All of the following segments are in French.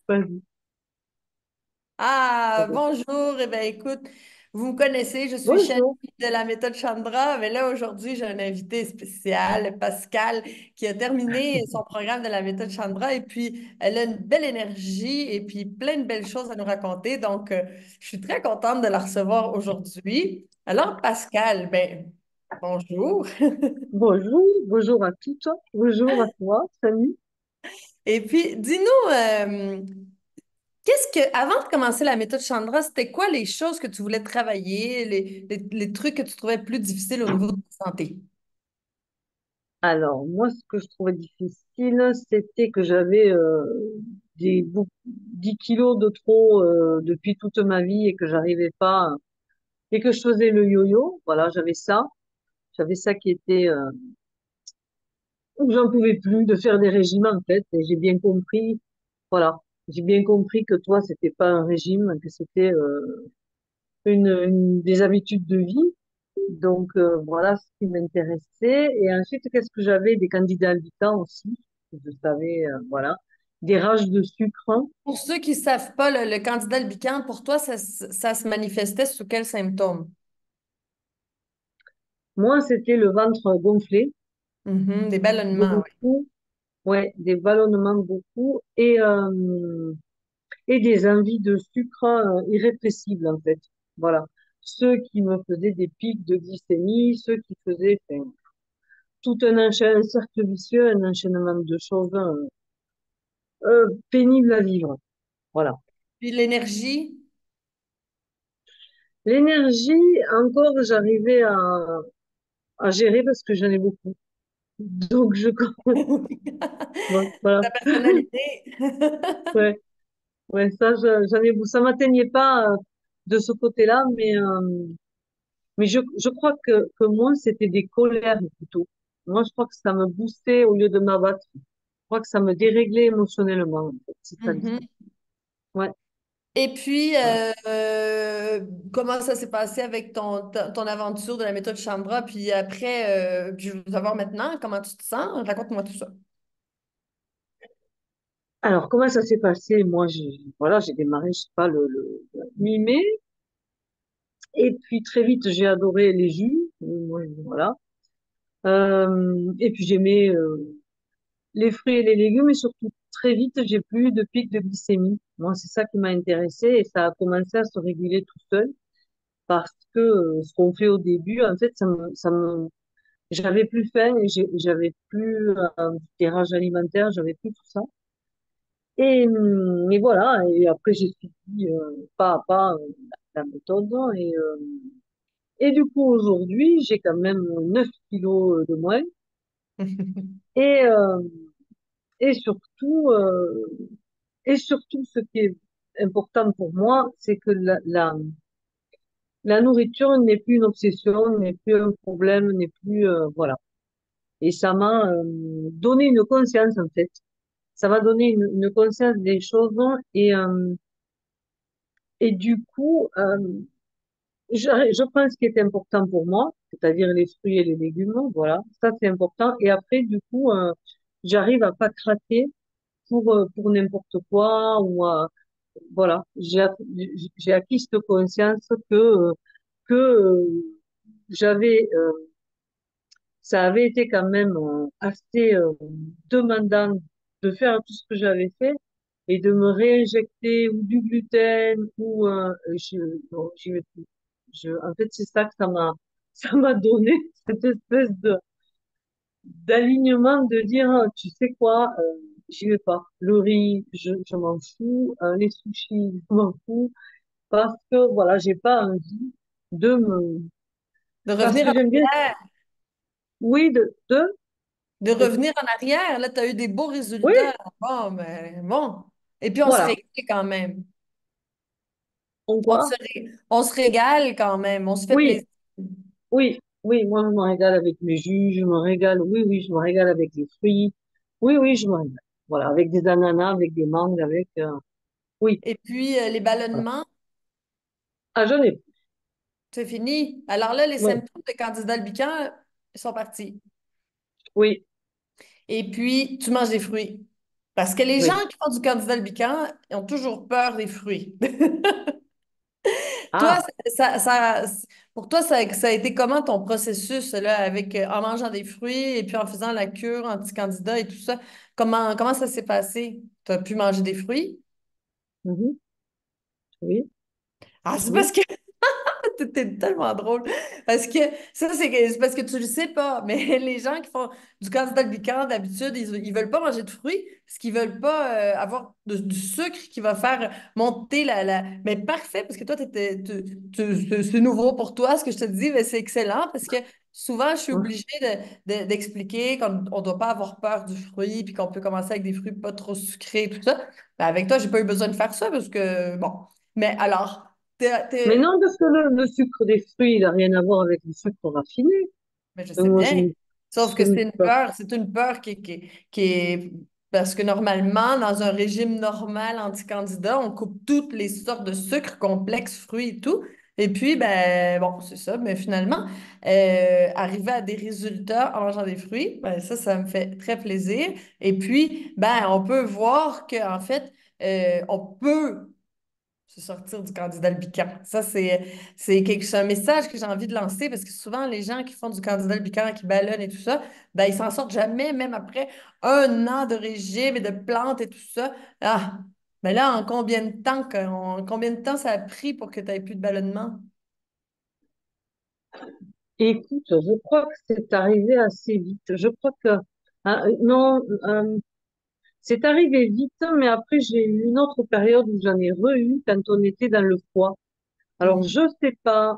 Vas-y. Ah, bonjour. Eh bien, écoute, vous me connaissez, je suis chef Bonjour. de la méthode Chandra, mais là, aujourd'hui, j'ai un invité spécial, Pascal, qui a terminé son programme de la méthode Chandra et puis elle a une belle énergie et puis plein de belles choses à nous raconter. Donc, je suis très contente de la recevoir aujourd'hui. Alors, Pascal, ben, bonjour. Bonjour. Bonjour à toutes. Bonjour à toi, Samy. Et puis, dis-nous, avant de commencer la méthode Chandra, c'était quoi les choses que tu voulais travailler, les trucs que tu trouvais plus difficiles au niveau de ta santé? Alors, moi, ce que je trouvais difficile, c'était que j'avais 10 kilos de trop depuis toute ma vie et que j'arrivais pas, et que je faisais le yo-yo. Voilà, j'avais ça. J'avais ça qui était, où j'en pouvais plus de faire des régimes, en fait. Et j'ai bien compris, voilà, j'ai bien compris que toi, c'était pas un régime, que c'était des habitudes de vie. Donc voilà ce qui m'intéressait. Et ensuite, qu'est-ce que j'avais? Des candidats albicans aussi. Je savais, voilà. Des rages de sucre. Pour ceux qui ne savent pas, le candidat albicans, pour toi, ça se manifestait sous quels symptômes? Moi, c'était le ventre gonflé, Mhm, des ballonnements, oui. beaucoup. Ouais, des ballonnements beaucoup. Et des envies de sucre irrépressibles, en fait. Voilà. Ceux qui me faisaient des pics de glycémie, ceux qui faisaient, enfin, tout un cercle vicieux, un enchaînement de choses pénibles à vivre. Voilà. Puis l'énergie. L'énergie, encore, j'arrivais à gérer parce que j'en ai beaucoup. Donc, voilà. Ta personnalité. Ouais, ouais, ça, j'en ai, ça m'atteignait pas de ce côté-là, mais je crois que moi, c'était des colères plutôt. Moi, je crois que ça me boostait au lieu de m'abattre. Je crois que ça me déréglait émotionnellement, en fait. C'est ça Mhm. l'histoire. Ouais, Et puis, voilà. comment ça s'est passé avec ton aventure de la méthode Chambra? Puis après, je veux savoir maintenant comment tu te sens. Raconte-moi tout ça. Alors, comment ça s'est passé? Moi, voilà, j'ai démarré, je sais pas, le mi-mai. Et puis, très vite, j'ai adoré les jus. Voilà. Et puis j'aimais les fruits et les légumes et surtout très vite j'ai plus eu de pic de glycémie. Moi c'est ça qui m'a intéressée et ça a commencé à se réguler tout seul parce que ce qu'on fait au début en fait j'avais plus faim et j'avais plus des rages alimentaires, j'avais plus tout ça. Et voilà et après j'ai suivi pas à pas la méthode et du coup aujourd'hui j'ai quand même 9 kilos de moins et euh, Et surtout, ce qui est important pour moi, c'est que la nourriture n'est plus une obsession, n'est plus un problème, n'est plus, voilà. Et ça m'a donné une conscience, en fait. Ça m'a donné une conscience des choses et du coup, je prends ce qui est important pour moi, c'est-à-dire les fruits et les légumes, voilà. Ça, c'est important. Et après, du coup, j'arrive à pas craquer pour n'importe quoi ou voilà, j'ai acquis cette conscience que j'avais, ça avait été quand même assez demandant de faire tout ce que j'avais fait et de me réinjecter ou du gluten ou non, j'y vais plus. En fait, c'est ça que ça m'a donné cette espèce d'alignement de dire, tu sais quoi, j'y vais pas. Le riz, je m'en fous. Les sushis, je m'en fous. Parce que, voilà, j'ai pas envie de me, De parce revenir que en j'aime bien, arrière. oui, De revenir en arrière. Là, tu as eu des beaux résultats. oui, Bon, mais bon. Et puis, on se voilà. régale quand même. On quoi? On se régale quand même. On se fait Oui, plaisir. oui, moi, je me régale avec mes jus, je me régale, oui, je me régale avec les fruits. Oui, je me régale. Voilà, avec des ananas, avec des mangues, oui, Et puis, les voilà. ballonnements, Ah, j'en ai, c'est fini. Alors là, les ouais, symptômes de candidat albicans sont partis. oui, Et puis, tu manges des fruits. Parce que les gens Oui. qui font du candidat albican ont toujours peur des fruits. Toi, Ah, pour toi, ça a été comment ton processus là, avec, en mangeant des fruits et puis en faisant la cure anti-candidat et tout ça? Comment ça s'est passé? Tu as pu manger des fruits? mhm, oui, Ah, c'est parce oui. que t'es tellement drôle. Parce que ça, c'est parce que tu le sais pas. Mais les gens qui font du candidat albicans, d'habitude, ils veulent pas manger de fruits parce qu'ils veulent pas avoir du sucre qui va faire monter la. Mais parfait, parce que toi, c'est nouveau pour toi, ce que je te dis, mais c'est excellent parce que souvent, je suis Ouais. obligée d'expliquer qu'on ne doit pas avoir peur du fruit puis qu'on peut commencer avec des fruits pas trop sucrés et tout ça. Ben, avec toi, j'ai pas eu besoin de faire ça parce que, bon. Mais alors, Mais non, parce que le sucre des fruits, il n'a rien à voir avec le sucre raffiné. mais je sais Moi, bien. Sauf ce que n'est pas. c'est une peur qui est... Parce que normalement, dans un régime normal anti-candidat, on coupe toutes les sortes de sucres complexes, fruits et tout. Et puis, ben, bon, c'est ça. Mais finalement, arriver à des résultats en mangeant des fruits, ben, ça me fait très plaisir. Et puis, ben, on peut voir qu'en fait, on peut se sortir du candidat albican. Ça, c'est un message que j'ai envie de lancer parce que souvent, les gens qui font du candidat albican, qui ballonnent et tout ça, ben, ils s'en sortent jamais, même après un an de régime et de plantes et tout ça. Ah, mais là, en combien de temps ça a pris pour que tu aies plus de ballonnement? Écoute, je crois que c'est arrivé assez vite. Je crois que non, c'est arrivé vite, mais après j'ai eu une autre période où j'en ai re-eu quand on était dans le foie. Alors Mhm. je sais pas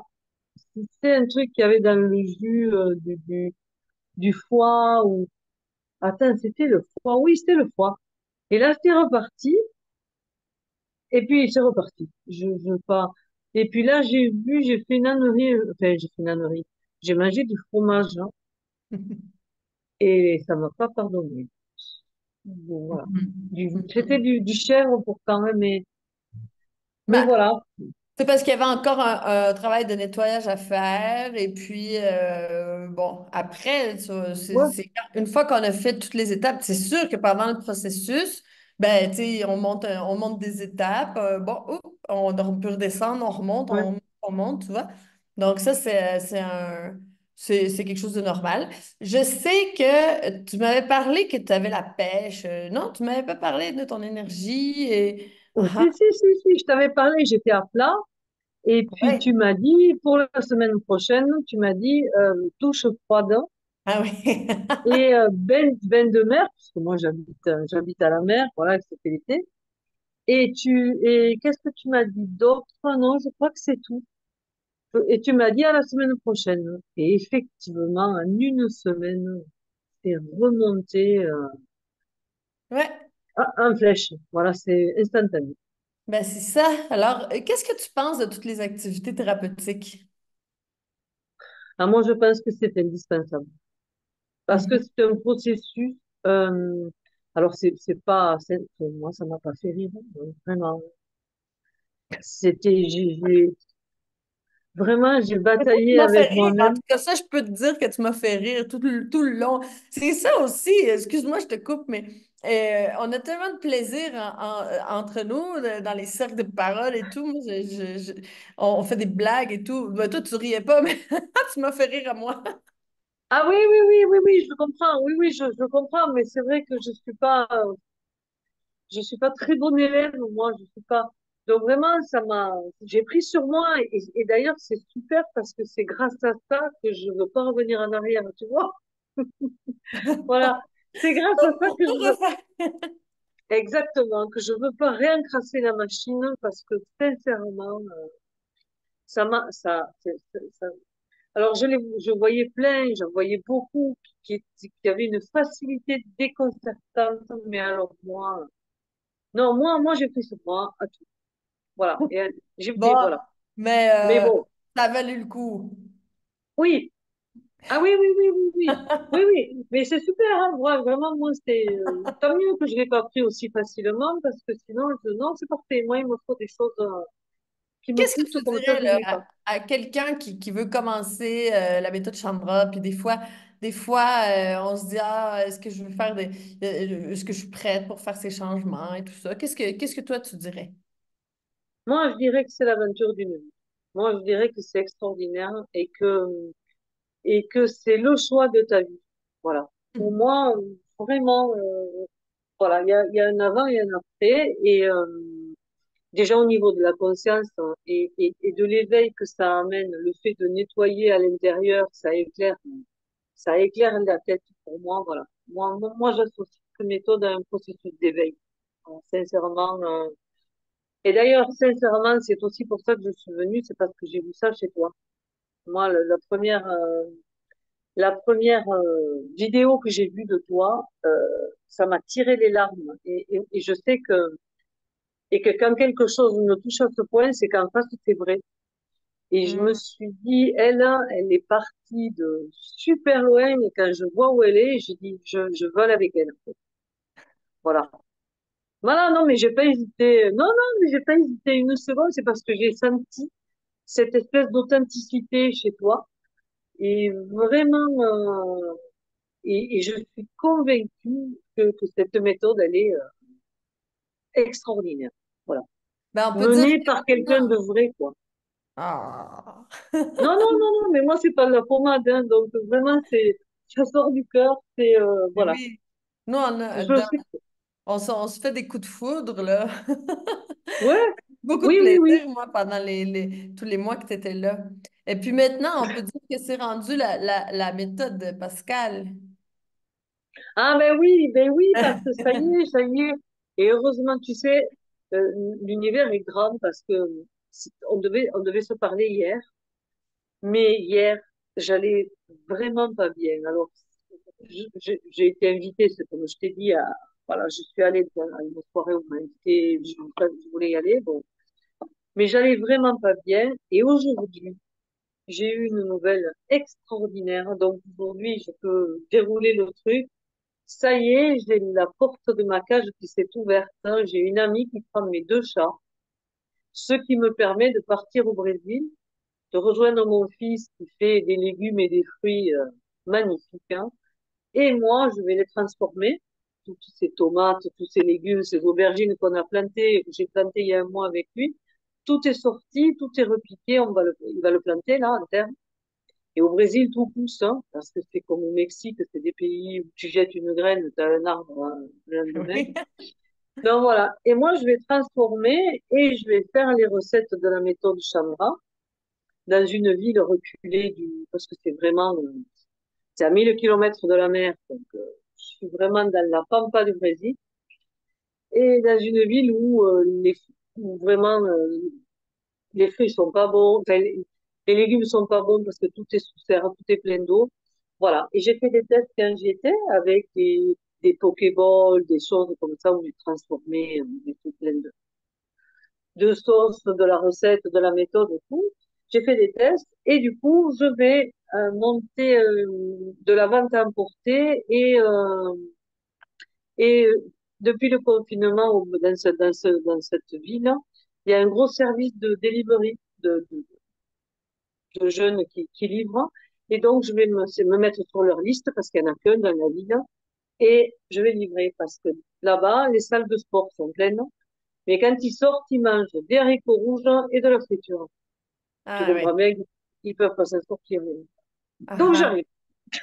si c'est un truc qu'il y avait dans le jus du foie ou attends, c'était le foie. Oui, c'était le foie. Et là c'est reparti. Et puis c'est reparti. Je pas. Et puis là j'ai fait une ânerie. Enfin j'ai fait une ânerie. J'ai mangé du fromage hein, et ça m'a pas pardonné. Bon, voilà. Mhm. C'était Mhm. du chèvre pourtant, hein, mais Ben, voilà. c'est parce qu'il y avait encore un travail de nettoyage à faire. Et puis, bon, après, Ouais, une fois qu'on a fait toutes les étapes, c'est sûr que pendant le processus, ben, tu sais, on monte des étapes. Bon, oups, on peut redescendre, ouais. on monte, tu vois. Donc, ça, c'est quelque chose de normal. Je sais que tu m'avais parlé que tu avais la pêche. Non, tu m'avais pas parlé de ton énergie et... Ah, Si, je t'avais parlé, j'étais à plat. Et puis ouais. tu m'as dit, pour la semaine prochaine, tu m'as dit douche froide Ah oui. et bain de mer, parce que moi j'habite à la mer, voilà, c'était l'été. Et qu'est-ce que tu m'as dit d'autre? Non, je crois que c'est tout. Et tu m'as dit à la semaine prochaine. Et effectivement, en une semaine, c'est remonté Ouais. en flèche. Voilà, c'est instantané. Ben, c'est ça. Alors, qu'est-ce que tu penses de toutes les activités thérapeutiques? Alors moi, je pense que c'est indispensable. Parce que Mhm. c'est un processus. Euh, alors moi ça m'a pas fait rire, hein, vraiment. Vraiment j'ai Mais toi, tu bataillé m'as fait avec rire. En moi-même. tout cas, ça, je peux te dire que tu m'as fait rire tout le long. C'est ça aussi. Excuse-moi, je te coupe, mais on a tellement de plaisir entre nous, dans les cercles de parole et tout. Moi, on fait des blagues et tout. Ben, toi, tu riais pas, mais tu m'as fait rire à moi. Ah oui, je comprends. Oui, je comprends, mais c'est vrai que je suis pas très bonne élève, moi, je suis pas. Donc vraiment, j'ai pris sur moi et d'ailleurs c'est super parce que c'est grâce à ça que je veux pas revenir en arrière, tu vois. Voilà, c'est grâce à ça Pour que tout je veux refaire. exactement que je veux pas réencrasser la machine parce que sincèrement, ça m'a ça. Alors je voyais plein, j'en voyais beaucoup qui avaient une facilité déconcertante, mais alors moi, non, moi j'ai pris sur moi à tout. Voilà. Et Bon, voilà. mais Mais bon, ça a valu le coup. oui. Ah oui. Oui. Mais c'est super, hein. Vraiment, moi, tant mieux que je l'ai pas pris aussi facilement parce que sinon, non, c'est parfait. Moi, il me faut des choses qui me Qu'est-ce que poussent tu comme ça, dirais je là, n'ai pas. à quelqu'un qui veut commencer la méthode Chandra, puis des fois, des fois, on se dit, ah, est-ce que je veux faire est-ce que je suis prête pour faire ces changements et tout ça? Qu'est-ce que toi, tu dirais? Moi, je dirais que c'est l'aventure d'une vie. Moi, je dirais que c'est extraordinaire et que c'est le choix de ta vie. Voilà. Pour moi, vraiment, voilà, il y a un avant et un après. Et déjà au niveau de la conscience et de l'éveil que ça amène, le fait de nettoyer à l'intérieur, ça éclaire la tête pour moi. Voilà. Moi, j'associe cette méthode à un processus d'éveil. Voilà, sincèrement. Et d'ailleurs, sincèrement, c'est aussi pour ça que je suis venue, c'est parce que j'ai vu ça chez toi. Moi, la première vidéo que j'ai vue de toi, ça m'a tiré les larmes. Et je sais que quand quelque chose me touche à ce point, c'est qu'en face, c'est vrai. Et je me Mm. suis dit, elle est partie de super loin. Et quand je vois où elle est, je dis, je veux aller avec elle. Voilà. Voilà, non, mais j'ai pas hésité. Non, non, mais j'ai pas hésité une seconde. C'est parce que j'ai senti cette espèce d'authenticité chez toi. Et vraiment, et je suis convaincue que cette méthode, elle est extraordinaire. Voilà. Ben, on peut dire Menée que par quelqu'un de maintenant. vrai, quoi. Ah. Non, non, non, non, mais moi, c'est pas de la pommade, hein, donc vraiment, ça sort du cœur, voilà. Oui. Nous, Je sais, on se fait des coups de foudre, là. ouais, Beaucoup de oui, oui, oui. plaisir, moi, pendant tous les mois que tu étais là. Et puis maintenant, on peut dire que c'est rendu la méthode de Pascal. Ah, ben oui, parce que ça y est. Et heureusement, tu sais, l'univers est grand parce que on devait se parler hier. Mais hier, j'allais vraiment pas bien. Alors, j'ai été invitée, c'est comme je t'ai dit, voilà, je suis allée à une soirée où on m'a invitée, je voulais y aller, bon. Mais j'allais vraiment pas bien. Et aujourd'hui, j'ai eu une nouvelle extraordinaire. Donc, aujourd'hui, je peux dérouler le truc. Ça y est, j'ai la porte de ma cage qui s'est ouverte. J'ai une amie qui prend mes deux chats, ce qui me permet de partir au Brésil, de rejoindre mon fils qui fait des légumes et des fruits magnifiques, hein. Et moi, je vais les transformer, toutes ces tomates, tous ces légumes, ces aubergines qu'on a plantées, que j'ai plantées il y a un mois avec lui. Tout est sorti, tout est repiqué, il va le planter là, en terre. Et au Brésil, tout pousse, hein, parce que c'est comme au Mexique, c'est des pays où tu jettes une graine, tu as un arbre hein, le lendemain. Oui. Donc voilà. Et moi, je vais transformer et je vais faire les recettes de la méthode Chamra dans une ville reculée parce que c'est à 1000 kilomètres de la mer, donc je suis vraiment dans la pampa du Brésil et dans une ville où vraiment les fruits sont pas bons, enfin, les légumes sont pas bons parce que tout est sous serre, tout est plein d'eau. Voilà. Et j'ai fait des tests quand j'y étais avec des Pokéballs, des choses comme ça où j'ai transformé des trucs pleins de sauces, de la recette, de la méthode et tout. J'ai fait des tests et du coup, je vais monter de la vente à emporter et depuis le confinement dans cette ville, il y a un gros service de delivery de jeunes qui livrent. Et donc, je vais me mettre sur leur liste parce qu'il n'y en a qu'un dans la ville et je vais livrer parce que là-bas, les salles de sport sont pleines. Mais quand ils sortent, ils mangent des haricots rouges et de la friture. Tu Ah oui. comprends bien qu'ils peuvent pas s'en sortir. Donc, Ah. j'arrive.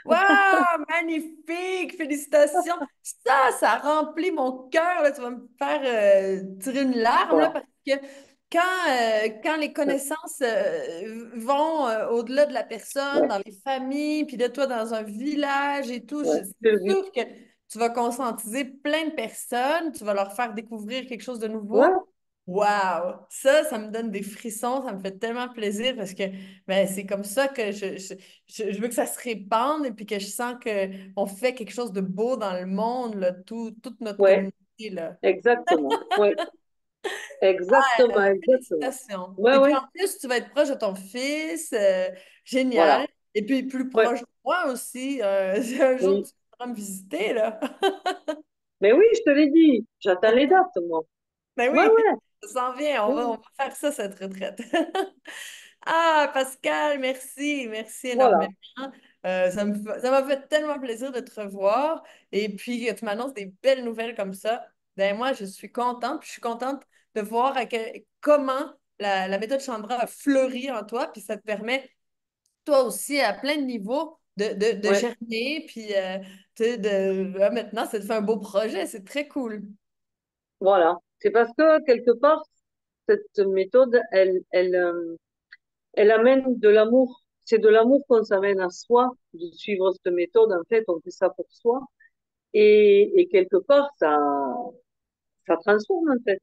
Waouh, magnifique! Félicitations! Ça remplit mon cœur, là. Tu vas me faire tirer une larme, là, Voilà. parce que quand les connaissances vont au-delà de la personne, Ouais, dans les familles, puis de toi dans un village et tout, ouais, c'est c'est le but. sûr que tu vas conscientiser plein de personnes, tu vas leur faire découvrir quelque chose de Ouais, nouveau. Wow! Ça me donne des frissons, ça me fait tellement plaisir parce que ben, c'est comme ça que je veux que ça se répande et puis que je sens qu'on fait quelque chose de beau dans le monde, là, toute notre ouais, communauté, là. exactement. Ouais, exactement, exactement. Félicitations. Ouais, Et puis ouais, en plus, tu vas être proche de ton fils, voilà. génial. Et puis plus Ouais, proche de moi aussi. Un jour, oui. tu pourras me visiter, là. Mais oui, je te l'ai dit. J'attends les dates, moi. Ben Ouais, oui, ouais, ça s'en vient, on oui. va faire ça, cette retraite. Ah, Pascal, merci, merci Voilà. énormément. Ça m'a fait tellement plaisir de te revoir. Et puis, que tu m'annonces des belles nouvelles comme ça. Ben, moi, je suis contente. Puis je suis contente de voir comment la méthode Chandra a fleuri en toi. Puis ça te permet, toi aussi, à plein de niveaux, de Ouais, germer. Puis tu sais, maintenant, ça te fait un beau projet. C'est très cool. voilà. C'est parce que quelque part, cette méthode, elle amène de l'amour. C'est de l'amour qu'on s'amène à soi, de suivre cette méthode. En fait, on fait ça pour soi. Et quelque part, ça transforme, en fait.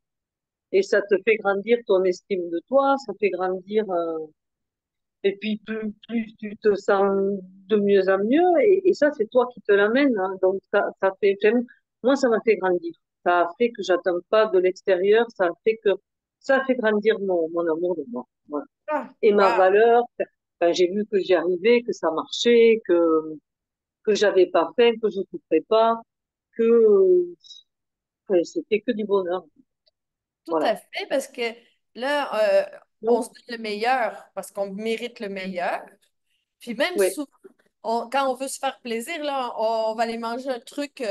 Et ça te fait grandir ton estime de toi, ça fait grandir, et puis plus tu te sens de mieux en mieux, et ça, c'est toi qui te l'amène, hein. Donc, ça fait, moi, ça m'a fait grandir. Ça a fait que j'attends pas de l'extérieur, ça a fait grandir mon amour de moi. Voilà. Ah, Et ma wow! valeur, quand j'ai vu que j'y arrivais, que ça marchait, que j'avais pas faim, que je souffrais pas, que c'était que du bonheur. Tout Voilà. à fait, parce que là, on Donc, se donne le meilleur parce qu'on mérite le meilleur. Puis même oui, souvent, quand on veut se faire plaisir, là, on va aller manger un truc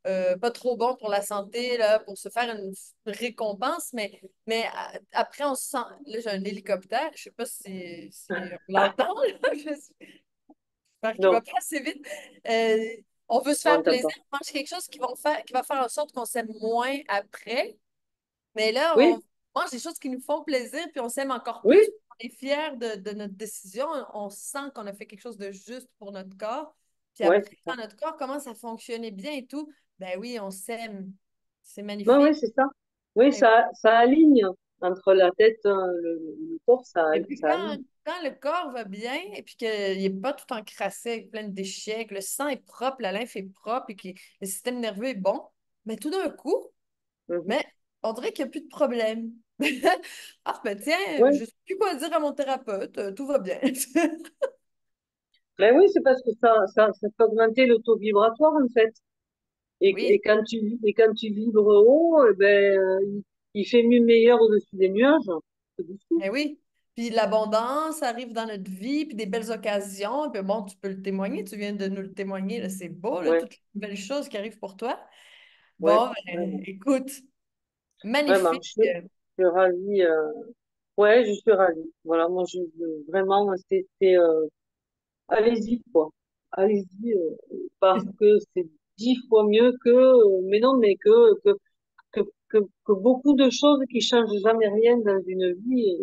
pas trop bon pour la santé, là, pour se faire une récompense, après, on se sent. Là, j'ai un hélicoptère, je sais pas si on l'entend, là, j'espère qu'il va non, pas assez vite. Euh, on veut se on faire n'entend plaisir, pas. on mange quelque chose qui va faire en sorte qu'on s'aime moins après. Mais là, Oui, on mange des choses qui nous font plaisir, puis on s'aime encore plus. oui, On est fiers de notre décision. On sent qu'on a fait quelque chose de juste pour notre corps. Puis ouais, après, c'est ça. quand notre corps commence à fonctionner bien et tout, ben oui, on s'aime. C'est Ouais, ouais, magnifique. c'est ça. Oui, Et, ça aligne entre la tête, le corps, et puis ça aligne. quand le corps va bien et puis qu'il n'est pas tout encrassé avec plein de déchets, que le sang est propre, la lymphe est propre et que le système nerveux est bon, mais tout d'un coup, Mhm. mais on dirait qu'il n'y a plus de problème. Ah, ben tiens, je Ouais. ne sais plus quoi dire à mon thérapeute, tout va bien. Ben oui, c'est parce que ça fait augmenter le taux vibratoire, en fait. Oui, Et quand tu vibres haut, eh ben, il fait mieux meilleur au-dessus des nuages. C'est du fou. mais oui. Puis l'abondance arrive dans notre vie, puis des belles occasions. Puis bon, tu peux le témoigner, tu viens de nous le témoigner, là, c'est beau, là, Ouais, toutes les belles choses qui arrivent pour toi. ouais, Bon, ben, vraiment. écoute, Vraiment, magnifique. je suis ravie. Ouais, je suis ravie. Voilà, moi, vraiment, allez-y, quoi. Allez-y, parce que c'est 10 fois mieux mais non, mais que, que beaucoup de choses qui changent jamais rien dans une vie.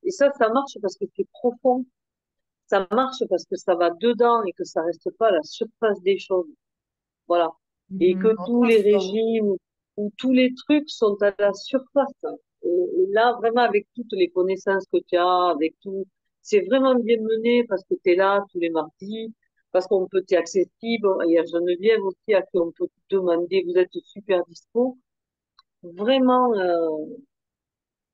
Et ça marche parce que c'est profond. Ça marche parce que ça va dedans et que ça reste pas à la surface des choses. Voilà. Et Mhm. que On tous les transforme. régimes ou tous les trucs sont à la surface. Et là, vraiment, avec toutes les connaissances que tu as, avec tout, c'est vraiment bien mené parce que tu es là tous les mardis, parce qu'on peut, t'es accessible. Il y a Geneviève aussi à qui on peut demander, vous êtes super dispo. Vraiment, ça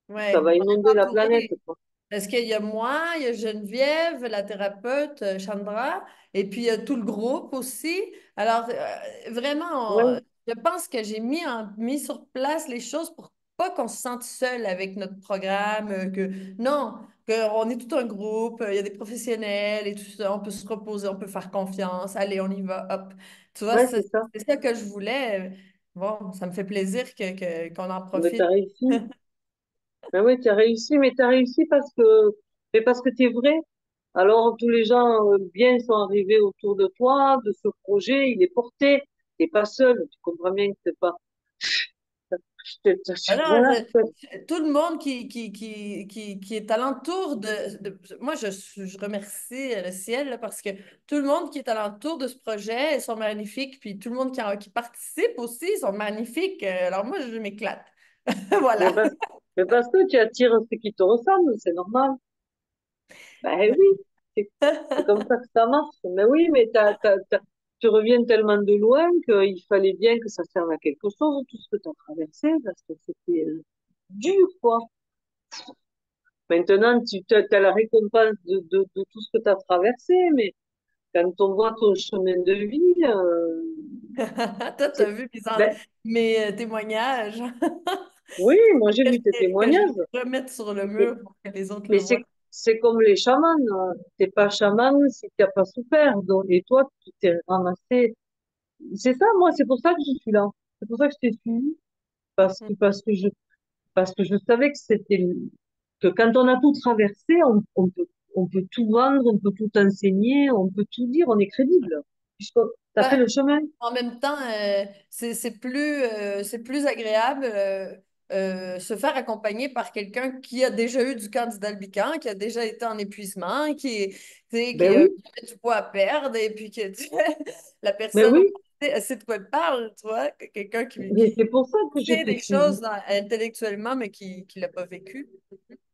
Ouais, va on est inonder la planète, entouré. quoi. Parce qu'il y a moi, il y a Geneviève, la thérapeute, Chandra, et puis il y a tout le groupe aussi. Alors, vraiment, Ouais, je pense que j'ai mis sur place les choses pour pas qu'on se sente seul avec notre programme, non, qu'on est tout un groupe, il y a des professionnels et tout ça, on peut se reposer, on peut faire confiance, allez, on y va, hop. Tu vois, ouais, c'est ça. c'est ça que je voulais. Bon, ça me fait plaisir qu'on en Mais t'as profite. réussi. Ben oui, tu as réussi, mais tu as réussi parce que tu es vrai. Alors, tous les gens bien sont arrivés autour de toi, de ce projet, il est porté. T'es pas seul, tu comprends bien que c'est pas, Alors, voilà. tout le monde qui est alentour moi, je remercie le ciel là, parce que tout le monde qui est alentour de ce projet, ils sont magnifiques. Puis tout le monde qui participe aussi, ils sont magnifiques. Alors moi, je m'éclate. Mais Voilà. parce, mais parce que tu attires ce qui te ressemble, c'est normal. Ben oui, c'est c'est comme ça que ça marche. Mais oui, mais tu reviens tellement de loin qu'il fallait bien que ça serve à quelque chose, tout ce que tu as traversé, parce que c'était dur, quoi. Maintenant, tu as la récompense de tout ce que tu as traversé, mais quand on voit ton chemin de vie, Toi, tu as c'est, vu ben, mes témoignages oui, moi j'ai que vu tes que je témoignages, vais remettre sur le mais, mur pour que les autres le mais voient. c'est comme les chamans. T'es pas chaman si t'as pas souffert. Donc, et toi, tu t'es ramassé. C'est ça, moi, c'est pour ça que je suis là. C'est pour ça que je t'ai suivi. Mhm. Parce que je savais que que quand on a tout traversé, on peut tout vendre, on peut tout enseigner, on peut tout dire, on est crédible. Puisque t'as fait Ben, le chemin. en même temps, c'est plus agréable se faire accompagner par quelqu'un qui a déjà eu du candidat albicans, qui a déjà été en épuisement, tu sais, Ben oui, qui a du poids à perdre, et puis que tu sais, la ben personne au oui. passé, elle sait de quoi elle parle, tu vois, quelqu'un Et c'est qui pour ça que je sait t'ai des suivi. choses intellectuellement, mais qui ne l'a pas vécu.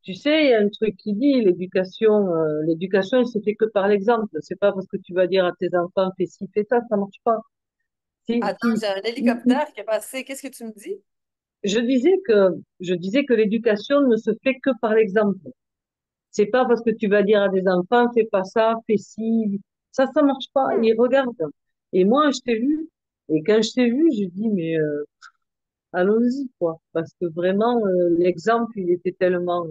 Tu sais, il y a un truc qui dit, l'éducation, elle se fait que par l'exemple. C'est pas parce que tu vas dire à tes enfants, fais ci, fais ça marche pas. Si, Attends, si. j'ai un hélicoptère qui est passé. Qu'est-ce que tu me dis? Je disais que l'éducation ne se fait que par l'exemple. C'est pas parce que tu vas dire à des enfants, fais pas ça, fais ci. Ça marche pas. Hmm. Ils regardent. Et moi, je t'ai vu. Et quand je t'ai vu, j'ai dit, mais allons-y, quoi. Parce que vraiment, l'exemple, il était tellement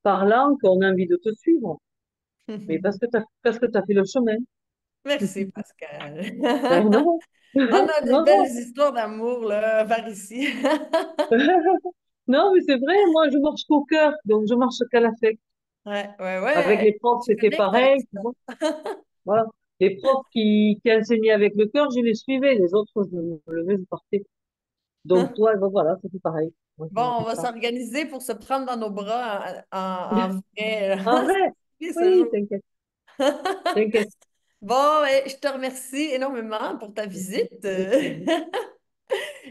parlant qu'on a envie de te suivre. Mais parce que t'as fait le chemin. Merci, Pascal. Ben non. On a des Non, belles non. histoires d'amour là, par ici. Non, mais c'est vrai, moi, je marche qu'au cœur, donc je marche qu'à l'affect. Ouais, ouais, Avec ouais. les profs, Je c'était connecte avec pareil, tu ça. vois. Voilà. Les profs qui enseignaient avec le cœur, je les suivais. Les autres, je me levais, je partais. Donc, toi, ben voilà, c'était pareil. Moi, Bon, on c'est va ça. s'organiser pour se prendre dans nos bras en vrai. En vrai, C'est ce oui, jour. t'inquiète, t'inquiète. Bon, je te remercie énormément pour ta visite. Avec plaisir.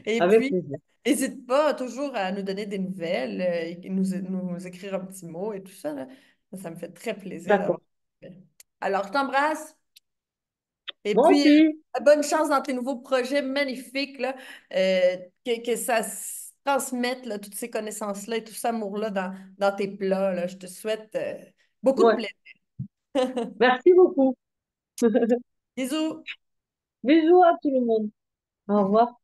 Et Avec puis, plaisir. n'hésite pas toujours à nous donner des nouvelles et nous écrire un petit mot et tout ça, là. Ça me fait très plaisir d'avoir. D'accord. Alors, je t'embrasse. Et Moi puis, aussi. bonne chance dans tes nouveaux projets magnifiques, là, que ça se transmette, là, toutes ces connaissances-là et tout cet amour-là dans tes plats, là. Je te souhaite beaucoup de Ouais. plaisir. Merci beaucoup. Bisous! Bisous à tout le monde. Au revoir.